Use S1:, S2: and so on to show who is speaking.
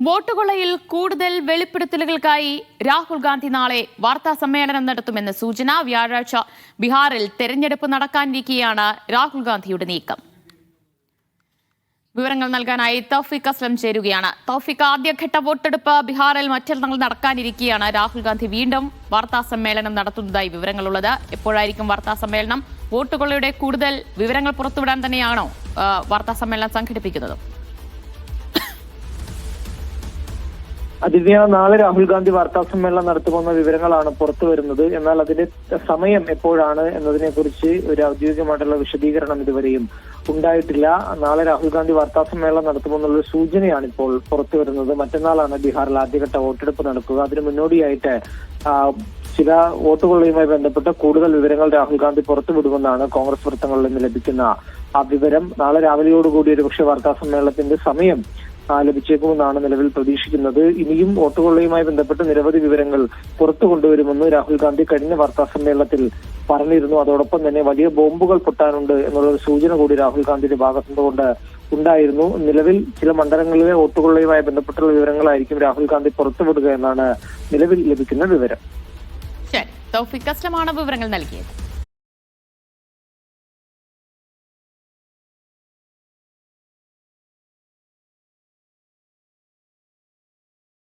S1: വോട്ടുകൊള്ളയിൽ കൂടുതൽ വെളിപ്പെടുത്തലുകൾക്കായി രാഹുൽ ഗാന്ധി നാളെ വാർത്താ സമ്മേളനം നടത്തുമെന്ന് സൂചന. വ്യാഴാഴ്ച ബീഹാറിൽ തെരഞ്ഞെടുപ്പ് നടക്കാനിരിക്കെയാണ് രാഹുൽ ഗാന്ധിയുടെ നീക്കം. വിവരങ്ങൾ നൽകാനായി തൗഫീഖ് അസ്ലം ചേരുകയാണ്. തൗഫീഖ്, ആദ്യഘട്ട വോട്ടെടുപ്പ് ബീഹാറിൽ മറ്റന്നാൾ നടക്കാനിരിക്കെയാണ് രാഹുൽ ഗാന്ധി വീണ്ടും വാർത്താ സമ്മേളനം നടത്തുന്നതായി വിവരങ്ങളുള്ളത്. എപ്പോഴായിരിക്കും വാർത്താ സമ്മേളനം? വോട്ടുകൊള്ളയുടെ കൂടുതൽ വിവരങ്ങൾ പുറത്തുവിടാൻ തന്നെയാണോ വാർത്താ സമ്മേളനം സംഘടിപ്പിക്കുന്നത്?
S2: ദിവ്യ, നാളെ രാഹുൽ ഗാന്ധി വാർത്താ സമ്മേളനം നടത്തുമെന്ന വിവരങ്ങളാണ് പുറത്തു വരുന്നത്. എന്നാൽ അതിന്റെ സമയം എപ്പോഴാണ് എന്നതിനെ കുറിച്ച് ഒരു ഔദ്യോഗികമായിട്ടുള്ള വിശദീകരണം ഇതുവരെയും ഉണ്ടായിട്ടില്ല. നാളെ രാഹുൽ ഗാന്ധി വാർത്താ സമ്മേളനം നടത്തുമെന്നുള്ള സൂചനയാണ് ഇപ്പോൾ പുറത്തു വരുന്നത്. മറ്റന്നാളാണ് ബീഹാറിൽ ആദ്യഘട്ട വോട്ടെടുപ്പ് നടക്കുക. അതിന് മുന്നോടിയായിട്ട് ചില വോട്ടുകളുമായി ബന്ധപ്പെട്ട കൂടുതൽ വിവരങ്ങൾ രാഹുൽ ഗാന്ധി പുറത്തുവിടുമെന്നാണ് കോൺഗ്രസ് വൃത്തങ്ങളിൽ നിന്ന് ലഭിക്കുന്ന ആ വിവരം. നാളെ രാവിലെയോടുകൂടി ഒരുപക്ഷെ വാർത്താ സമ്മേളനത്തിന്റെ സമയം ലഭിച്ചേക്കുമെന്നാണ് നിലവിൽ പ്രതീക്ഷിക്കുന്നത്. ഇനിയും വോട്ടുകൊള്ളയുമായി ബന്ധപ്പെട്ട് നിരവധി വിവരങ്ങൾ പുറത്തു കൊണ്ടുവരുമെന്ന് രാഹുൽ ഗാന്ധി കഴിഞ്ഞ വാർത്താ സമ്മേളനത്തിൽ പറഞ്ഞിരുന്നു. അതോടൊപ്പം തന്നെ വലിയ ബോംബുകൾ പൊട്ടാനുണ്ട് എന്നുള്ളൊരു സൂചന കൂടി രാഹുൽ ഗാന്ധിയുടെ ഭാഗത്തുകൊണ്ട് ഉണ്ടായിരുന്നു. നിലവിൽ ചില മണ്ഡലങ്ങളിലെ വോട്ടുകൊള്ളയുമായി ബന്ധപ്പെട്ടുള്ള വിവരങ്ങളായിരിക്കും രാഹുൽ ഗാന്ധി പുറത്തുവിടുക എന്നാണ് നിലവിൽ ലഭിക്കുന്ന വിവരം.
S1: തൗഫീഖ് അസ്ലമാണ് വിവരങ്ങൾ നൽകിയത്.